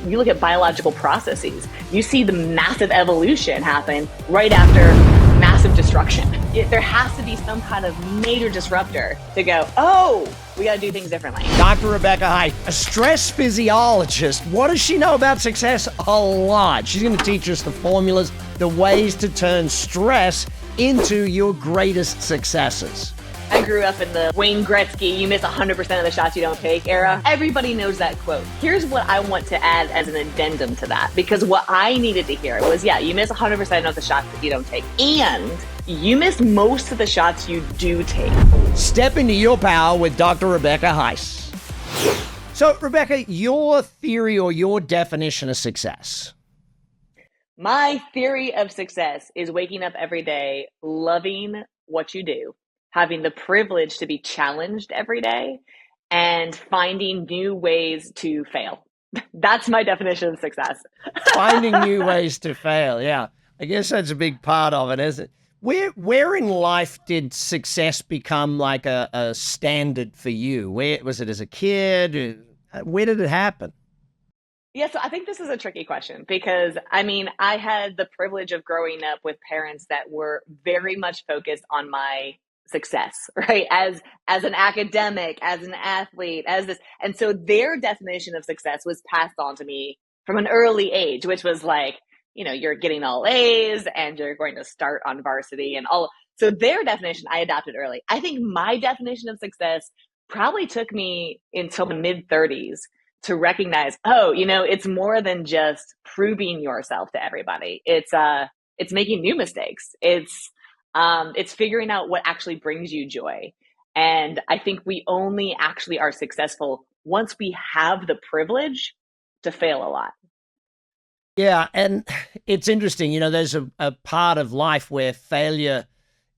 you look at biological processes, you see the massive evolution happen right after massive destruction. There has to be some kind of major disruptor to go, oh, we got to do things differently. Dr. Rebecca Heiss, a stress physiologist. What does she know about success? A lot. She's going to teach us the formulas, the ways to turn stress into your greatest successes. I grew up in the Wayne Gretzky, you miss 100% of the shots you don't take era. Everybody knows that quote. Here's what I want to add as an addendum to that, because what I needed to hear was, yeah, you miss 100% of the shots that you don't take, and you miss most of the shots you do take. Step into your power with Dr. Rebecca Heiss. So, Rebecca, your theory or your definition of success? My theory of success is waking up every day, loving what you do, having the privilege to be challenged every day, and finding new ways to fail. That's my definition of success. Finding new ways to fail, yeah. I guess that's a big part of it, isn't it? Where in life did success become like a standard for you? Where was it as a kid? Where did it happen? Yeah, so I think this is a tricky question because, I mean, I had the privilege of growing up with parents that were very much focused on my success, right? As an academic, as an athlete, as this. And so their definition of success was passed on to me from an early age, which was like, you know, you're getting all A's and you're going to start on varsity and all. So their definition I adopted early. I think my definition of success probably took me until the mid 30s to recognize, oh, you know, it's more than just proving yourself to everybody. It's making new mistakes. It's figuring out what actually brings you joy. And I think we only actually are successful once we have the privilege to fail a lot. Yeah, and it's interesting, you know, there's a part of life where failure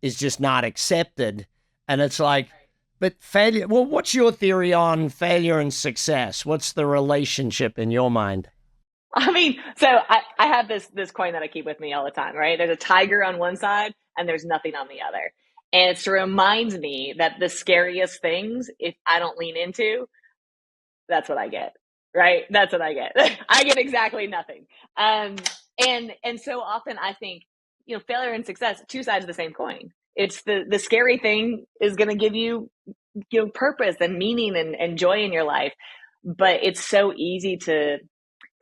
is just not accepted. And it's like, but failure, well, what's your theory on failure and success? What's the relationship in your mind? I mean, so I have this coin that I keep with me all the time, right? There's a tiger on one side and there's nothing on the other. And it's to remind me that the scariest things, if I don't lean into, that's what I get, right? That's what I get. I get exactly nothing. And so often I think, you know, failure and success, two sides of the same coin. It's the scary thing is going to give you, you know, purpose and meaning and joy in your life. But it's so easy to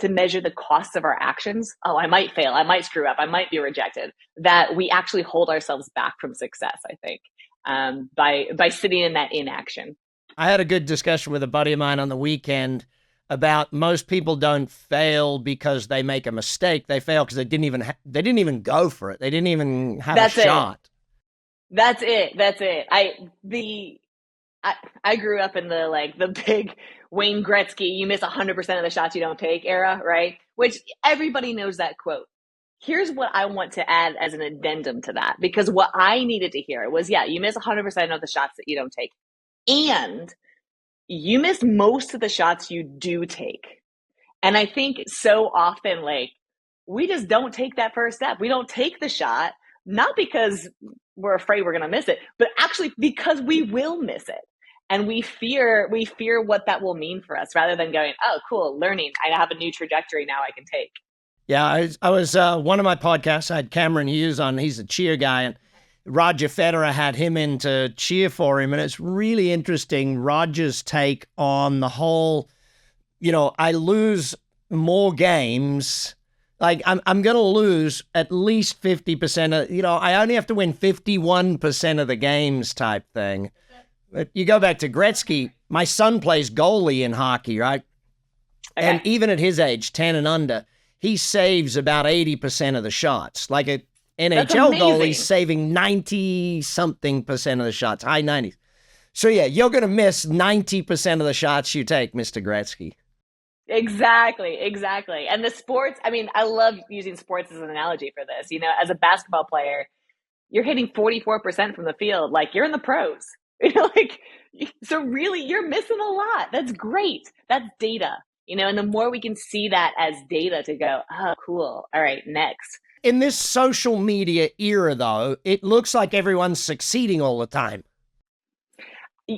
measure the costs of our actions. Oh, I might fail. I might screw up. I might be rejected. That we actually hold ourselves back from success, I think, by sitting in that inaction. I had a good discussion with a buddy of mine on the weekend about most people don't fail because they make a mistake. They fail because they didn't even go for it. They didn't even have a shot. That's it. I grew up in the big Wayne Gretzky, you miss 100% of the shots you don't take era, right? Which everybody knows that quote. Here's what I want to add as an addendum to that, because what I needed to hear was, yeah, you miss 100% of the shots that you don't take, and you miss most of the shots you do take. And I think so often, like, we just don't take that first step. We don't take the shot, not because we're afraid we're going to miss it, but actually because we will miss it. And we fear what that will mean for us, rather than going, oh, cool, learning. I have a new trajectory now I can take. Yeah, I was one of my podcasts, I had Cameron Hughes on. He's a cheer guy, and Roger Federer had him in to cheer for him. And it's really interesting, Roger's take on the whole, you know, I lose more games. Like, I'm going to lose at least 50% of, you know, I only have to win 51% of the games type thing. But you go back to Gretzky, my son plays goalie in hockey, right? Okay. And even at his age, 10 and under, he saves about 80% of the shots. Like an NHL goalie saving 90-something% of the shots, high 90s. So yeah, you're going to miss 90% of the shots you take, Mr. Gretzky. Exactly. And the sports, I mean, I love using sports as an analogy for this. You know, as a basketball player, you're hitting 44% from the field. Like, you're in the pros. You know, like, so really you're missing a lot. That's great. That's data, you know, and the more we can see that as data to go, oh, cool. All right, next. In this social media era, though, it looks like everyone's succeeding all the time.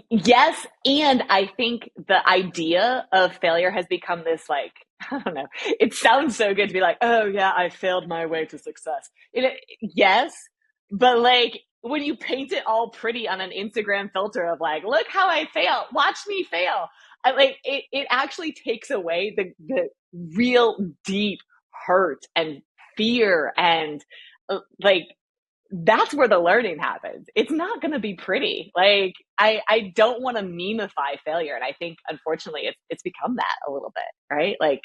Yes. And I think the idea of failure has become this like I don't know. It sounds so good to be like, oh yeah, I failed my way to success. Yes, but like when you paint it all pretty on an Instagram filter of like, look how I fail, watch me fail. It actually takes away the real deep hurt and fear and like that's where the learning happens. It's not going to be pretty. Like I don't want to memify failure, and I think unfortunately it's become that a little bit, right? Like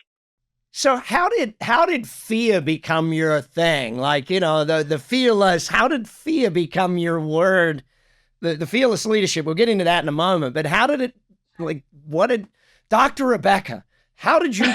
So how did fear become your thing? Like, the fearless, how did fear become your word? The fearless leadership, we'll get into that in a moment, but how did it, like, what did Dr. Rebecca, how did you,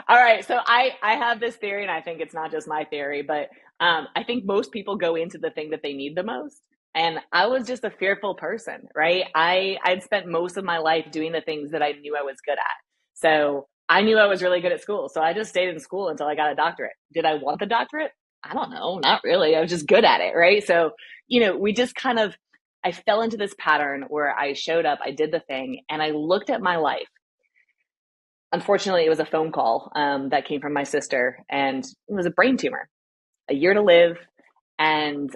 all right, so I have this theory, and I think it's not just my theory, but I think most people go into the thing that they need the most. And I was just a fearful person, right? I'd spent most of my life doing the things that I knew I was good at. So I knew I was really good at school. So I just stayed in school until I got a doctorate. Did I want the doctorate? I don't know, not really. I was just good at it, right? So, we just kind of, I fell into this pattern where I showed up, I did the thing, and I looked at my life. Unfortunately, it was a phone call that came from my sister, and it was a brain tumor, a year to live. And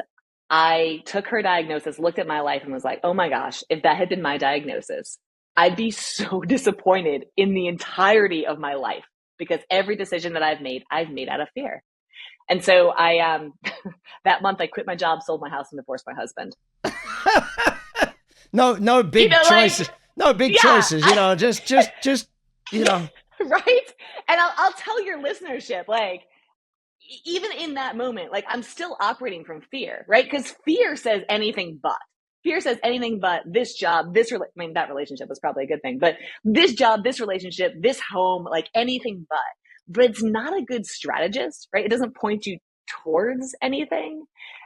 I took her diagnosis, looked at my life, and was like, oh my gosh, if that had been my diagnosis, I'd be so disappointed in the entirety of my life because every decision that I've made out of fear. And so that month I quit my job, sold my house, and divorced my husband. no big choices, no big choices, just, right. And I'll tell your listenership, like, even in that moment, like I'm still operating from fear, right? Because fear says anything but. Fear says anything but this job, that relationship was probably a good thing, but this job, this relationship, this home, like anything but. But it's not a good strategist, right? It doesn't point you towards anything.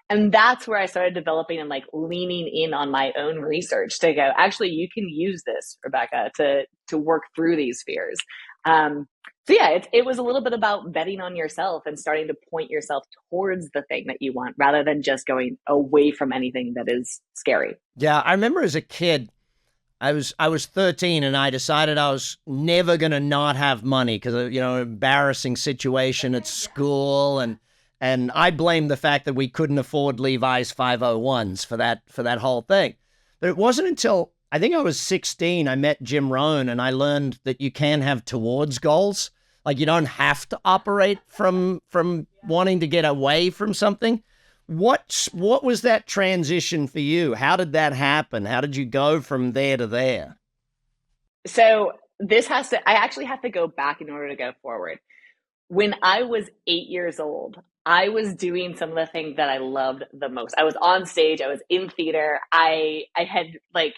And that's where I started developing and like leaning in on my own research to go, actually, you can use this, Rebecca, to work through these fears. So yeah, it was a little bit about betting on yourself and starting to point yourself towards the thing that you want rather than just going away from anything that is scary. Yeah, I remember as a kid, I was 13 and I decided I was never going to not have money because of, embarrassing situation at school. And I blamed the fact that we couldn't afford Levi's 501s for that whole thing. But it wasn't until I think I was 16, I met Jim Rohn and I learned that you can have towards goals. Like you don't have to operate from wanting to get away from something. What was that transition for you? How did that happen? How did you go from there to there? So I actually have to go back in order to go forward. When I was 8 years old, I was doing some of the things that I loved the most. I was on stage, I was in theater, I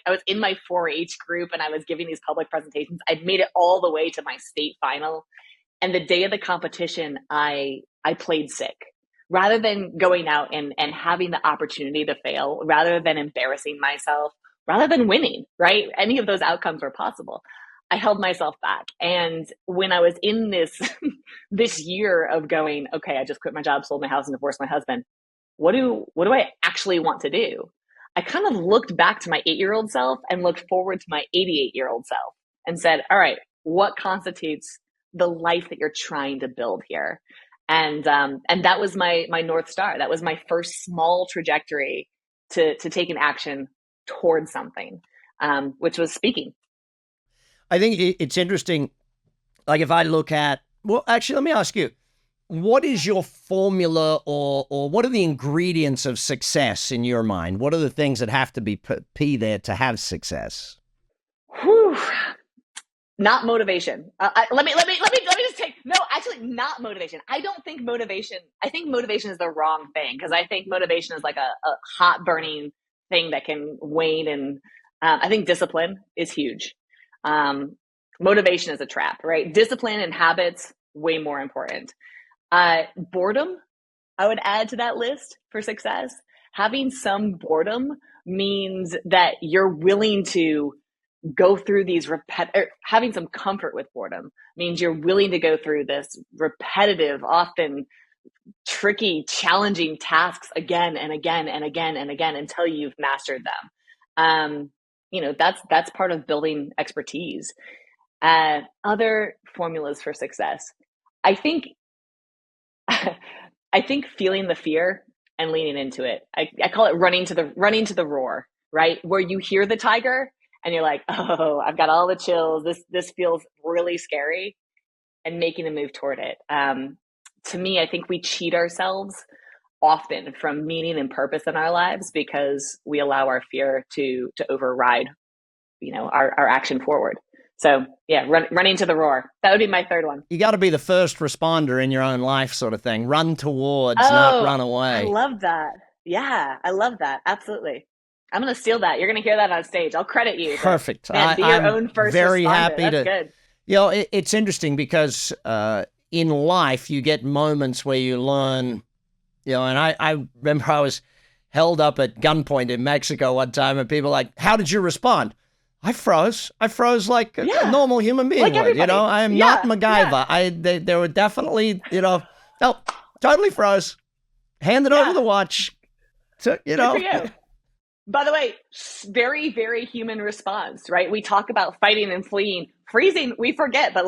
was in my 4-H group and I was giving these public presentations. I'd made it all the way to my state final. And the day of the competition, I played sick. Rather than going out and having the opportunity to fail, rather than embarrassing myself, rather than winning, right? Any of those outcomes were possible. I held myself back. And when I was in this this year of going, okay, I just quit my job, sold my house, and divorced my husband, what do I actually want to do? I kind of looked back to my 8-year-old self and looked forward to my 88-year-old self and said, all right, what constitutes the life that you're trying to build here? And that was my North Star. That was my first small trajectory to take an action towards something, which was speaking. I think it's interesting. Like if I look at, well, actually, let me ask you, what is your formula or what are the ingredients of success in your mind? What are the things that have to be there to have success? Whew. Not motivation. Let me just take, no, actually not motivation. I think motivation is the wrong thing because I think motivation is like a hot burning thing that can wane. And I think discipline is huge. Motivation is a trap, right? Discipline and habits, way more important. Boredom, I would add to that list for success. Having some boredom means that you're willing to go through these having some comfort with boredom means you're willing to go through this repetitive, often tricky, challenging tasks again and again and again and again until you've mastered them. That's part of building expertise. Other formulas for success. I think I think feeling the fear and leaning into it. I call it running to the roar, right? Where you hear the tiger and you're like, oh, I've got all the chills. This feels really scary, and making a move toward it. To me, I think we cheat ourselves often from meaning and purpose in our lives because we allow our fear to override, our action forward. So yeah, running to the roar. That would be my third one. You got to be the first responder in your own life, sort of thing. Run towards, not Oh, run I away. love that. Yeah, I love that. Absolutely. I'm going to steal that. You're going to hear that on stage. I'll credit you, but Perfect. man, be your I'm own first very responder. happy That's to. good. It's interesting because in life you get moments where you learn. And I remember I was held up at gunpoint in Mexico one time, and people were like, "How did you respond?" I froze. I froze like a normal human being Like would. everybody. I am not MacGyver. Yeah. They were definitely, no, totally froze. Handed over the watch. So, Good for you. By the way, very, very human response, right? We talk about fighting and fleeing, freezing. We forget, but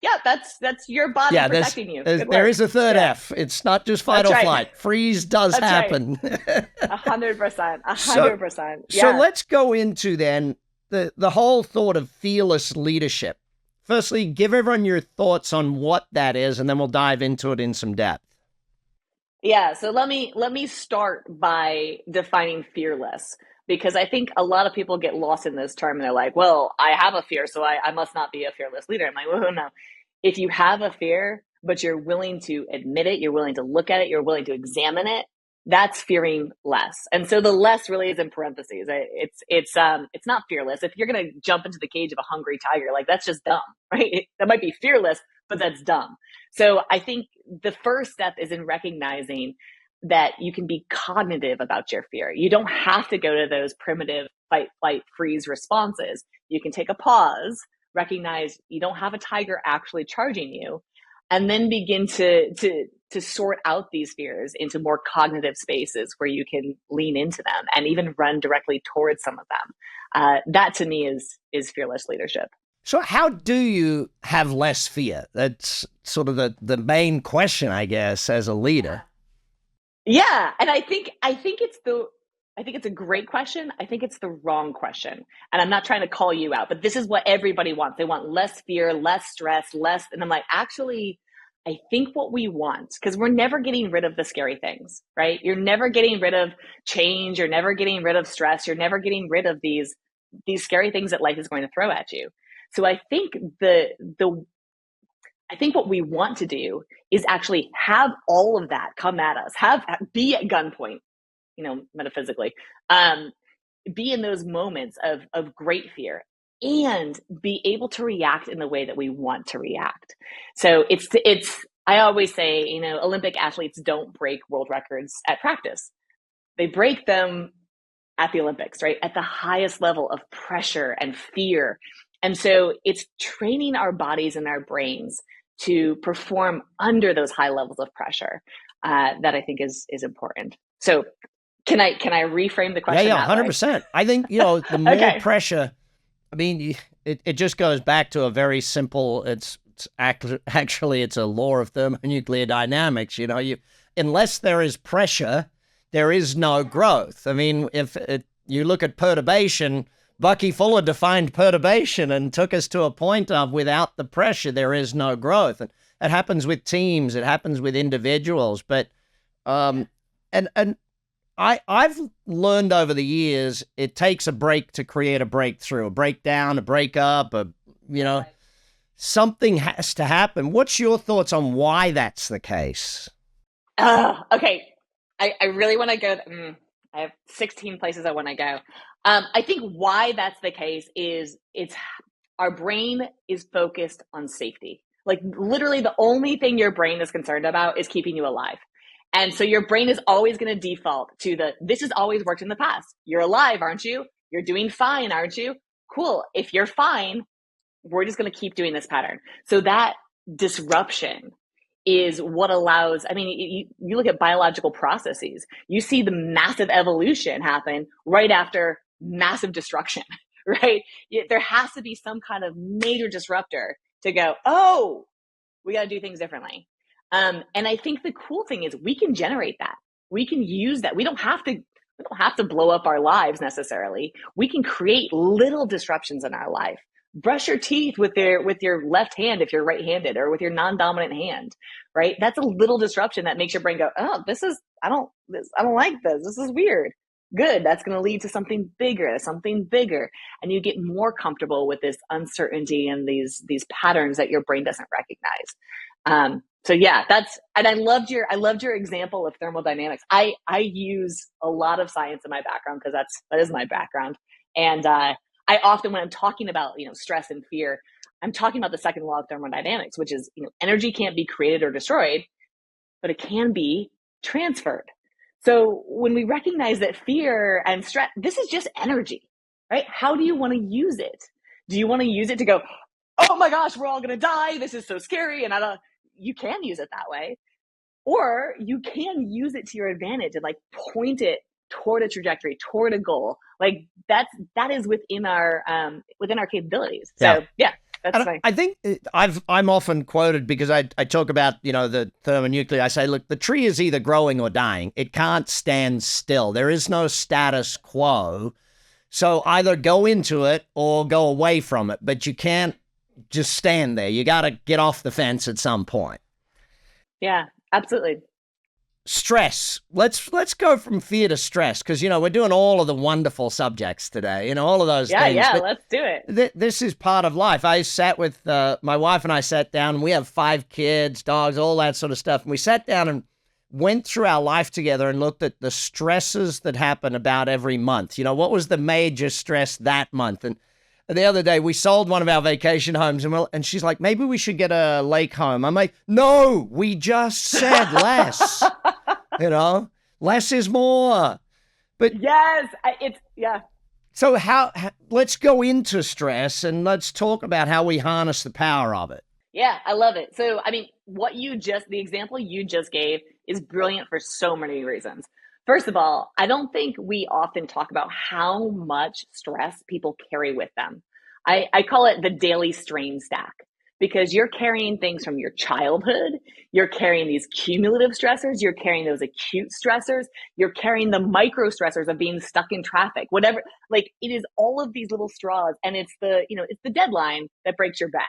yeah, that's your body protecting you. There is a third F. It's not just fight That's or right. flight. Freeze does That's happen. 100%. 100%. So let's go into then the whole thought of fearless leadership. Firstly, give everyone your thoughts on what that is, and then we'll dive into it in some depth. Yeah, so let me start by defining fearless, because I think a lot of people get lost in this term and they're like, well, I have a fear, so I must not be a fearless leader. I'm like, well, no. If you have a fear, but you're willing to admit it, you're willing to look at it, you're willing to examine it, that's fearing less. And so the less really is in parentheses. It's not fearless. If you're going to jump into the cage of a hungry tiger, like that's just dumb, right? That might be fearless, but that's dumb. So I think the first step is in recognizing that you can be cognitive about your fear. You don't have to go to those primitive fight, flight, freeze responses. You can take a pause, recognize you don't have a tiger actually charging you, and then begin to sort out these fears into more cognitive spaces where you can lean into them and even run directly towards some of them. That to me is fearless leadership. So how do you have less fear? That's sort of the main question, I guess, as a leader. Yeah, and I think it's a great question. I think it's the wrong question. And I'm not trying to call you out, but this is what everybody wants. They want less fear, less stress, and I'm like, actually, I think what we want, because we're never getting rid of the scary things, right? You're never getting rid of change. You're never getting rid of stress. You're never getting rid of these scary things that life is going to throw at you. So I think I think what we want to do is actually have all of that come at us, be at gunpoint, metaphysically, be in those moments of great fear and be able to react in the way that we want to react. So I always say, Olympic athletes don't break world records at practice. They break them at the Olympics, right? At the highest level of pressure and fear. And so it's training our bodies and our brains to perform under those high levels of pressure that I think is important. So can I reframe the question? Yeah, 100%. I think, the more pressure, I mean, it just goes back to a very simple, it's actually it's a law of thermonuclear dynamics. Unless there is pressure, there is no growth. I mean, if you look at perturbation, Bucky Fuller defined perturbation and took us to a point of without the pressure, there is no growth. And it happens with teams. It happens with individuals. But, and I've learned over the years, it takes a break to create a breakthrough, a breakdown, a breakup, something has to happen. What's your thoughts on why that's the case? Okay. I really want to go. I have 16 places I want to go. I think why that's the case is our brain is focused on safety. Like literally the only thing your brain is concerned about is keeping you alive. And so your brain is always going to default to this has always worked in the past. You're alive, aren't you? You're doing fine, aren't you? Cool. If you're fine, we're just going to keep doing this pattern. So that disruption is what allows, you look at biological processes, you see the massive evolution happen right after massive destruction, right? There has to be some kind of major disruptor to go, oh, we got to do things differently. And I think the cool thing is we can generate that. We can use that. We don't have to blow up our lives necessarily. We can create little disruptions in our life. Brush your teeth with your left hand if you're right-handed, or with your non-dominant hand, right? That's a little disruption that makes your brain go, oh, I don't like this. This is weird. Good. That's going to lead to something bigger, and you get more comfortable with this uncertainty and these patterns that your brain doesn't recognize. So yeah, and I loved your example of thermodynamics. I use a lot of science in my background because that is my background. And I often, when I'm talking about, stress and fear, I'm talking about the second law of thermodynamics, which is, energy can't be created or destroyed, but it can be transferred. So when we recognize that fear and stress, this is just energy, right? How do you want to use it? Do you want to use it to go, oh my gosh, we're all going to die. This is so scary. And you can use it that way, or you can use it to your advantage and point it toward a trajectory, toward a goal. That is within our capabilities. So yeah. I think I'm often quoted because I talk about, the thermonuclear. I say, look, the tree is either growing or dying. It can't stand still. There is no status quo. So either go into it or go away from it, but you can't just stand there. You got to get off the fence at some point. Yeah, absolutely. Stress. Let's go from fear to stress, because we're doing all of the wonderful subjects today. All of those things. Yeah, let's do it. This is part of life. I sat with my wife, and I sat down, and we have 5 kids, dogs, all that sort of stuff. And we sat down and went through our life together and looked at the stresses that happen about every month. What was the major stress that month? And the other day, we sold one of our vacation homes, and she's like, maybe we should get a lake home. I'm like, no, we just said less. Less is more. But yes, yeah. So let's go into stress and let's talk about how we harness the power of it. Yeah, I love it. So, the example you just gave is brilliant for so many reasons. First of all, I don't think we often talk about how much stress people carry with them. I call it the daily strain stack, because you're carrying things from your childhood. You're carrying these cumulative stressors. You're carrying those acute stressors. You're carrying the micro stressors of being stuck in traffic, whatever. It is all of these little straws, and it's the deadline that breaks your back.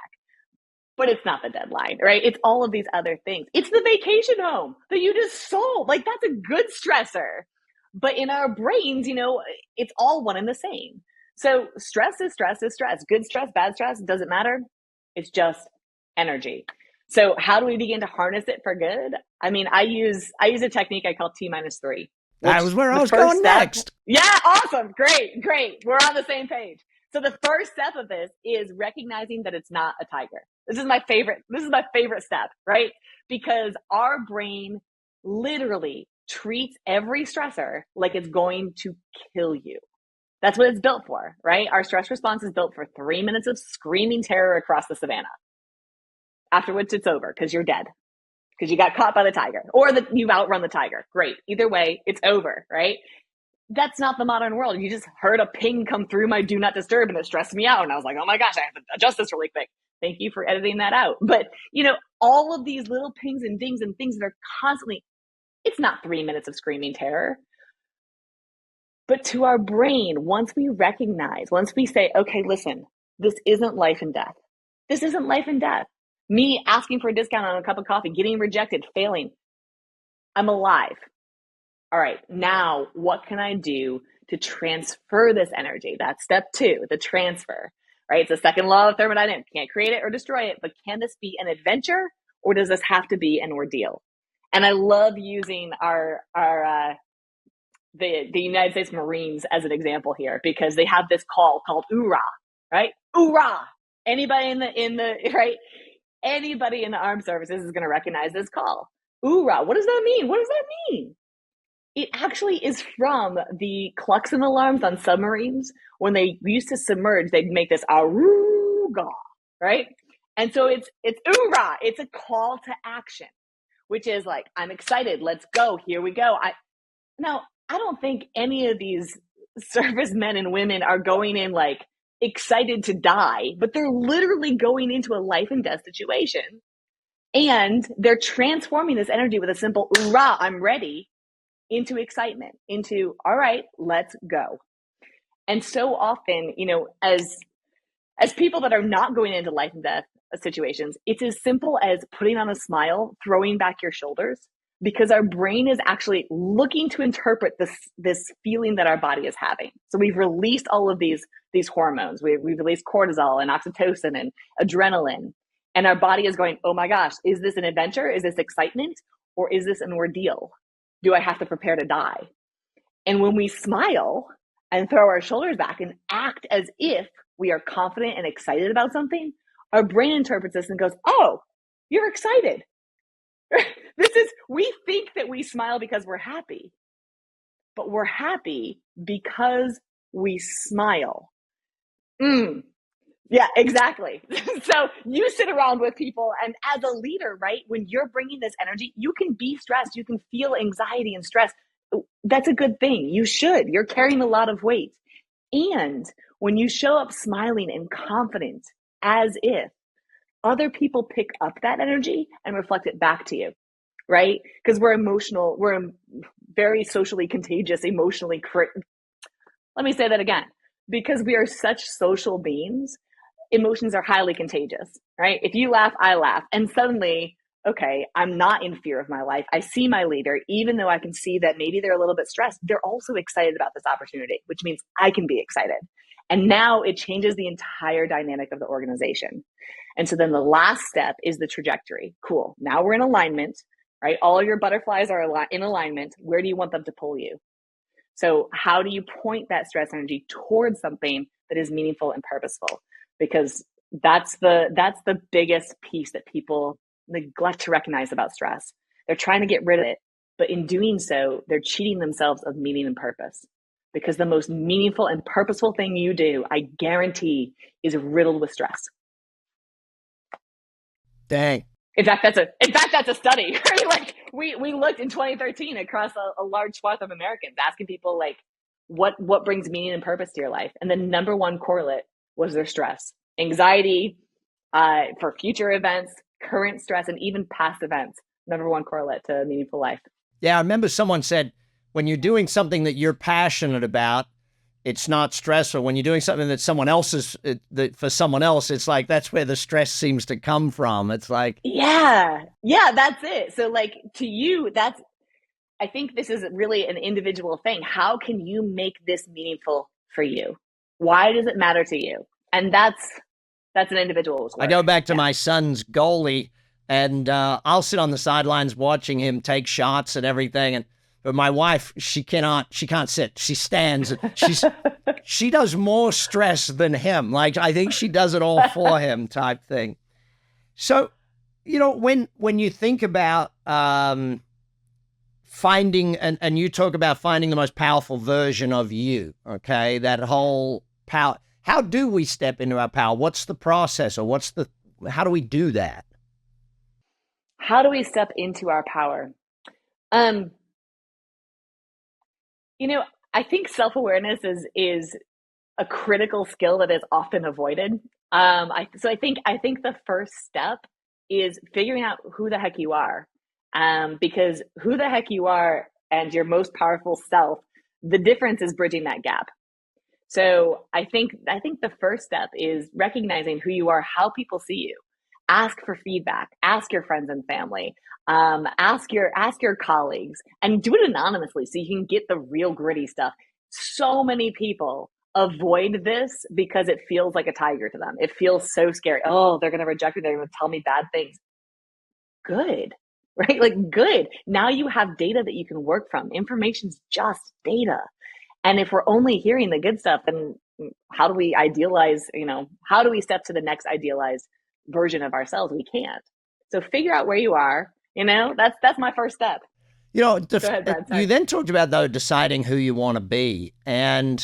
But it's not the deadline, right? It's all of these other things. It's the vacation home that you just sold. That's a good stressor. But in our brains, it's all one and the same. So stress is stress is stress. Good stress, bad stress, doesn't matter. It's just energy. So how do we begin to harness it for good? I use a technique I call T-3. That was where I was going next. Yeah, awesome. Great. We're on the same page. So the first step of this is recognizing that it's not a tiger. This is my favorite step, right? Because our brain literally treats every stressor like it's going to kill you. That's what it's built for, right? Our stress response is built for 3 minutes of screaming terror across the savannah. Afterwards, it's over because you're dead, because you got caught by the tiger, or you've outrun the tiger. Great. Either way, it's over, right? That's not the modern world. You just heard a ping come through my do not disturb, and it stressed me out. And I was like, oh my gosh, I have to adjust this really quick. Thank you for editing that out. But, all of these little pings and dings and things that are constantly, it's not 3 minutes of screaming terror. But to our brain, once we say, okay, listen, this isn't life and death. This isn't life and death. Me asking for a discount on a cup of coffee, getting rejected, failing. I'm alive. All right, now what can I do to transfer this energy? That's step 2, the transfer, right? It's the second law of thermodynamics. Can't create it or destroy it, but can this be an adventure, or does this have to be an ordeal? And I love using the United States Marines as an example here, because they have this call called oorah, right? Oorah! Anybody in the armed services is going to recognize this call. Oorah! What does that mean? It actually is from the klaxon alarms on submarines. When they used to submerge, they'd make this arooga, right? And so it's oorah. It's a call to action, which is I'm excited. Let's go. Here we go. I don't think any of these servicemen and women are going in excited to die, but they're literally going into a life and death situation. And they're transforming this energy with a simple, "Hoorah, I'm ready," into excitement, into, "All right, let's go." And so often, as people that are not going into life and death situations, it's as simple as putting on a smile, throwing back your shoulders, because our brain is actually looking to interpret this feeling that our body is having. So we've released all of these hormones. We've released cortisol and oxytocin and adrenaline, and our body is going, "Oh my gosh, is this an adventure? Is this excitement? Or is this an ordeal? Do I have to prepare to die?" And when we smile and throw our shoulders back and act as if we are confident and excited about something, our brain interprets this and goes, "Oh, you're excited." We think that we smile because we're happy, but we're happy because we smile. Yeah, exactly. So you sit around with people, and as a leader, right, when you're bringing this energy, you can be stressed, you can feel anxiety and stress. That's a good thing. You should. You're carrying a lot of weight. And when you show up smiling and confident, as if, other people pick up that energy and reflect it back to you, right? Because we're emotional, we're very socially contagious, emotionally. Let me say that again. Because we are such social beings, emotions are highly contagious, right? If you laugh, I laugh. And suddenly, okay, I'm not in fear of my life. I see my leader, even though I can see that maybe they're a little bit stressed, they're also excited about this opportunity, which means I can be excited. And now it changes the entire dynamic of the organization. And so then the last step is the trajectory. Cool. Now we're in alignment, right? All your butterflies are in alignment. Where do you want them to pull you? So how do you point that stress energy towards something that is meaningful and purposeful? Because that's the biggest piece that people neglect to recognize about stress. They're trying to get rid of it, but in doing so, they're cheating themselves of meaning and purpose. Because the most meaningful and purposeful thing you do, I guarantee, is riddled with stress. Dang. In fact, that's a study. Right? Like we looked in 2013 across a large swath of Americans, asking people like, what brings meaning and purpose to your life, and the number one correlate was their stress, anxiety, for future events, current stress, and even past events. Number one correlate to a meaningful life. Yeah, I remember someone said, when you're doing something that you're passionate about, it's not stressful. When you're doing something that someone else is, for someone else, it's like, that's where the stress seems to come from. It's like, yeah, that's it. So like to you, I think this is really an individual thing. How can you make this meaningful for you? Why does it matter to you? And that's an individual's work. I go back to my son's goalie, and I'll sit on the sidelines watching him take shots and everything. But my wife, she can't sit. She stands. She does more stress than him. Like, I think she does it all for him type thing. So, when you think about finding, and you talk about finding the most powerful version of you, okay, that whole power, how do we step into our power? What's the process, or how do we do that? How do we step into our power? I think self-awareness is a critical skill that is often avoided. I think the first step is figuring out who the heck you are, because who the heck you are and your most powerful self, the difference is bridging that gap. So I think the first step is recognizing who you are, how people see you. Ask for feedback. Ask your friends and family. Ask your colleagues, and do it anonymously so you can get the real gritty stuff. So many people avoid this because it feels like a tiger to them. It feels so scary. Oh, they're going to reject me. They're going to tell me bad things. Good, right? Like, good. Now you have data that you can work from. Information's just data. And if we're only hearing the good stuff, then how do we idealize, how do we step to the next idealized version of ourselves? We can't. So figure out where you are. That's my first step. Go ahead, Brad, you then talked about, though, deciding who you want to be. And,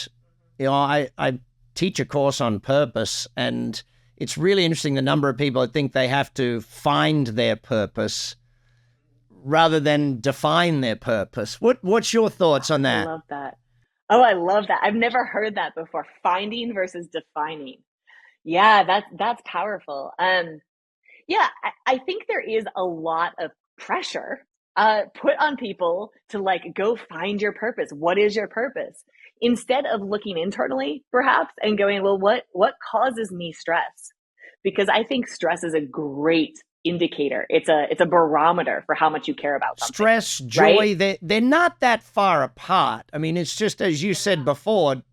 I teach a course on purpose, and it's really interesting the number of people that think they have to find their purpose rather than define their purpose. What's your thoughts on that? I love that. Oh, I love that. I've never heard that before. Finding versus defining. Yeah, that's powerful. Yeah, I think there is a lot of pressure put on people to like go find your purpose. What is your purpose? Instead of looking internally, perhaps, and going, well, what causes me stress? Because I think stress is a great indicator. It's a barometer for how much you care about something, Stress, right? joy, they're not that far apart. I mean, it's just as you said before,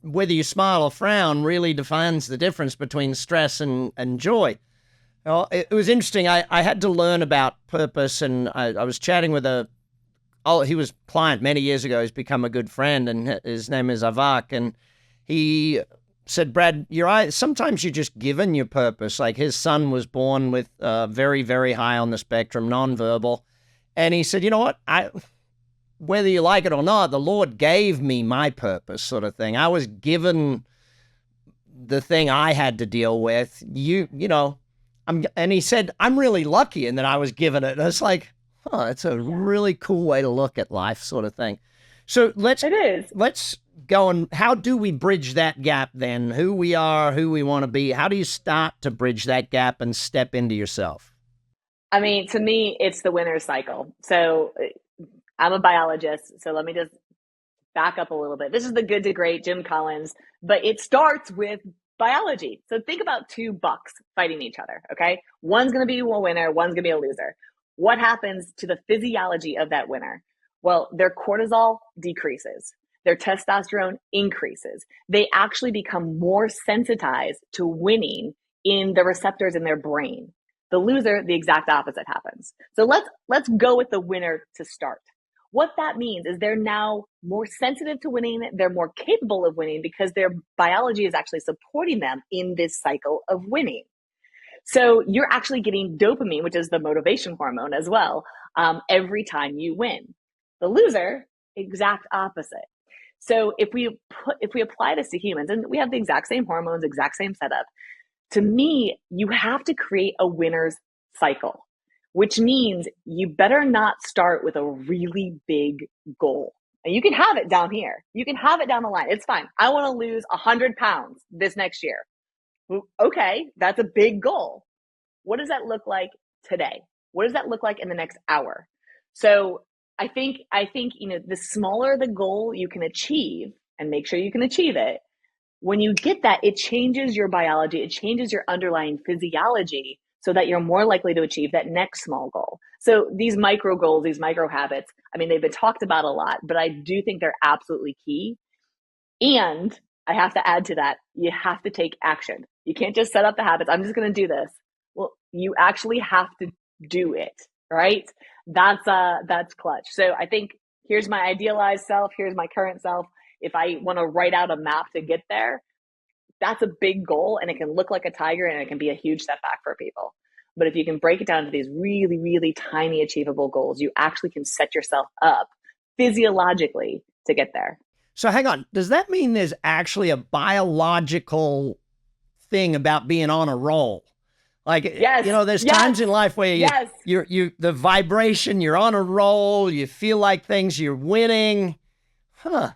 whether you smile or frown really defines the difference between stress and joy. Well, it was interesting. I had to learn about purpose, and I was chatting with he was a client many years ago. He's become a good friend, and his name is Avak, and he said, Brad, sometimes you're just given your purpose. Like his son was born with very, very high on the spectrum, nonverbal. And he said, you know what? Whether you like it or not, the Lord gave me my purpose, sort of thing. I was given the thing I had to deal with. You know, and he said, I'm really lucky in that I was given it. And it's like, oh, it's a really cool way to look at life, sort of thing. So It is. let's go and how do we bridge that gap then? Who we are, who we want to be. How do you start to bridge that gap and step into yourself? I mean, to me, it's the winner's cycle. So I'm a biologist, so let me just back up a little bit. This is the Good to Great, Jim Collins, but it starts with biology. So think about two bucks fighting each other, okay? One's going to be a winner, one's going to be a loser. What happens to the physiology of that winner? Well, their cortisol decreases. Their testosterone increases. They actually become more sensitized to winning in the receptors in their brain. The loser, the exact opposite happens. So let's go with the winner to start. What that means is they're now more sensitive to winning. They're more capable of winning because their biology is actually supporting them in this cycle of winning. So you're actually getting dopamine, which is the motivation hormone as well, every time you win. The loser, exact opposite. So if we apply this to humans, and we have the exact same hormones, exact same setup, to me, you have to create a winner's cycle, which means you better not start with a really big goal. And you can have it down here. You can have it down the line. It's fine. I want to lose 100 pounds this next year. Okay, that's a big goal. What does that look like today? What does that look like in the next hour? So I think the smaller the goal you can achieve, and make sure you can achieve it, when you get that, it changes your biology, it changes your underlying physiology so that you're more likely to achieve that next small goal. So these micro goals, these micro habits, I mean, they've been talked about a lot, but I do think they're absolutely key. And I have to add to that, you have to take action. You can't just set up the habits. I'm just going to do this. Well, you actually have to do it, right? That's clutch. So I think here's my idealized self, here's my current self. If I want to write out a map to get there, that's a big goal and it can look like a tiger and it can be a huge setback for people. But if you can break it down to these really, really tiny achievable goals, you actually can set yourself up physiologically to get there. So hang on, does that mean there's actually a biological thing about being on a roll? Like, Yes. there's Yes. times in life where Yes. the vibration, you're on a roll, you feel like you're winning. Huh.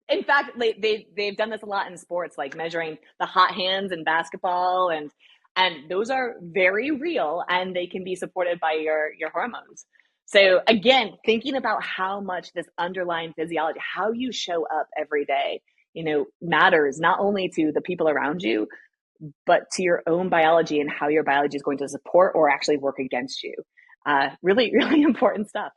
In fact, they've done this a lot in sports, like measuring the hot hands in basketball, and those are very real, and they can be supported by your hormones. So again, thinking about how much this underlying physiology, how you show up every day, matters not only to the people around you, but to your own biology and how your biology is going to support or actually work against you. Really, really important stuff.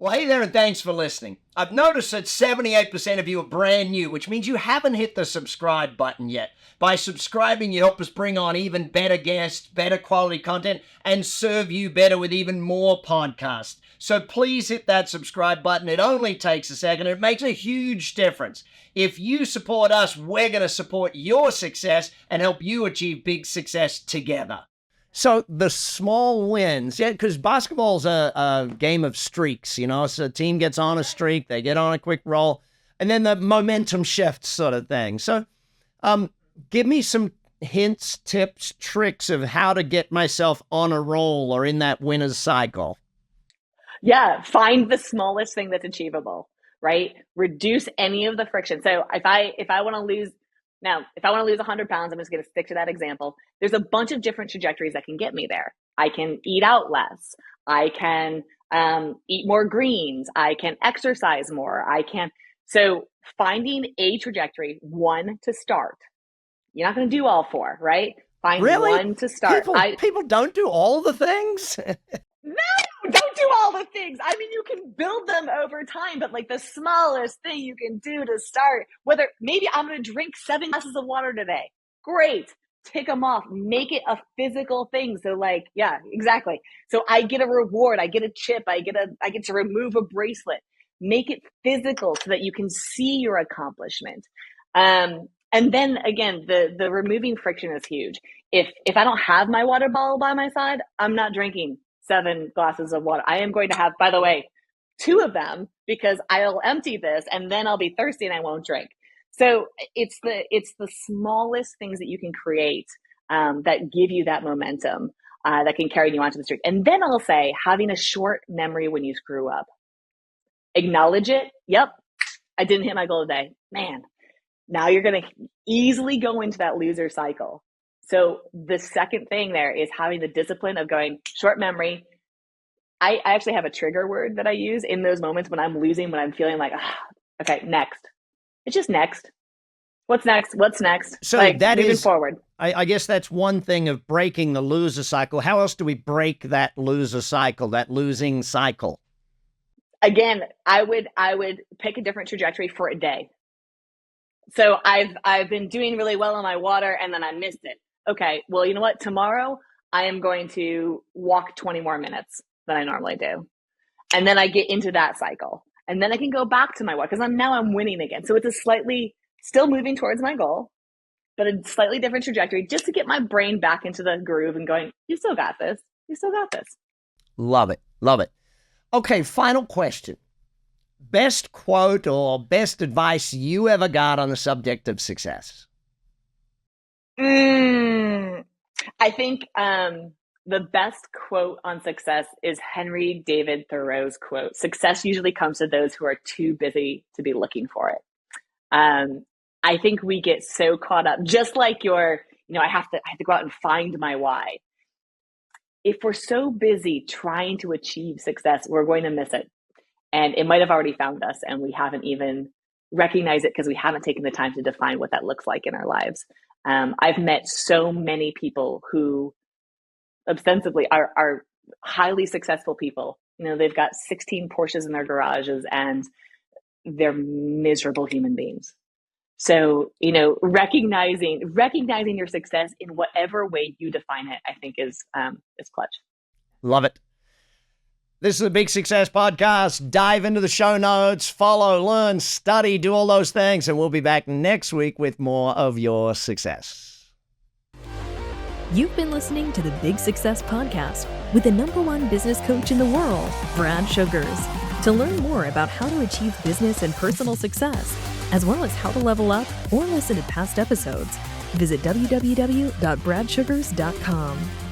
Well, hey there, and thanks for listening. I've noticed that 78% of you are brand new, which means you haven't hit the subscribe button yet. By subscribing, you help us bring on even better guests, better quality content, and serve you better with even more podcasts. So please hit that subscribe button. It only takes a second. It makes a huge difference. If you support us, we're going to support your success and help you achieve big success together. So the small wins, yeah, because basketball's a game of streaks, so a team gets on a streak, they get on a quick roll, and then the momentum shifts sort of thing. So give me some hints, tips, tricks of how to get myself on a roll or in that winner's cycle. Yeah, find the smallest thing that's achievable. right? Reduce any of the friction. So if I want to lose, now, if I want to lose 100 pounds, I'm just going to stick to that example. There's a bunch of different trajectories that can get me there. I can eat out less. I can eat more greens. I can exercise more. So finding a trajectory, one to start. You're not going to do all four, right? Find Really? one to start. People don't do all the things? No, don't do all the things. I mean, you can build them over time, but like the smallest thing you can do to start, whether maybe I'm going to drink 7 glasses of water today. Great. Tick them off. Make it a physical thing. So like, yeah, exactly. So I get a reward. I get a chip. I get to remove a bracelet. Make it physical so that you can see your accomplishment. And then again, the removing friction is huge. If I don't have my water bottle by my side, I'm not drinking 7 glasses of water. I am going to have, by the way, 2 of them because I'll empty this and then I'll be thirsty and I won't drink. So it's the smallest things that you can create that give you that momentum that can carry you onto the street. And then I'll say, having a short memory when you screw up. Acknowledge it. Yep, I didn't hit my goal today. Man, now you're going to easily go into that loser cycle. So the second thing there is having the discipline of going short memory. I actually have a trigger word that I use in those moments when I'm losing, when I'm feeling like, okay, next. It's just next. What's next? What's next? So like, that moving is forward. I guess that's one thing of breaking the loser cycle. How else do we break that loser cycle, that losing cycle? Again, I would pick a different trajectory for a day. So I've been doing really well on my water and then I missed it. Okay, well, you know what? Tomorrow I am going to walk 20 more minutes than I normally do. And then I get into that cycle. And then I can go back to my walk because I'm winning again. So it's a slightly still moving towards my goal, but a slightly different trajectory just to get my brain back into the groove and going, you still got this. You still got this. Love it. Love it. Okay, final question. Best quote or best advice you ever got on the subject of success? I think the best quote on success is Henry David Thoreau's quote. Success usually comes to those who are too busy to be looking for it. I think we get so caught up, just like I have to go out and find my why. If we're so busy trying to achieve success, we're going to miss it. And it might have already found us and we haven't even recognized it because we haven't taken the time to define what that looks like in our lives. I've met so many people who ostensibly are highly successful people. They've got 16 Porsches in their garages and they're miserable human beings. So, recognizing your success in whatever way you define it, I think is clutch. Love it. This is the Big Success Podcast. Dive into the show notes, follow, learn, study, do all those things, and we'll be back next week with more of your success. You've been listening to the Big Success Podcast with the #1 business coach in the world, Brad Sugars. To learn more about how to achieve business and personal success, as well as how to level up or listen to past episodes, visit www.bradsugars.com.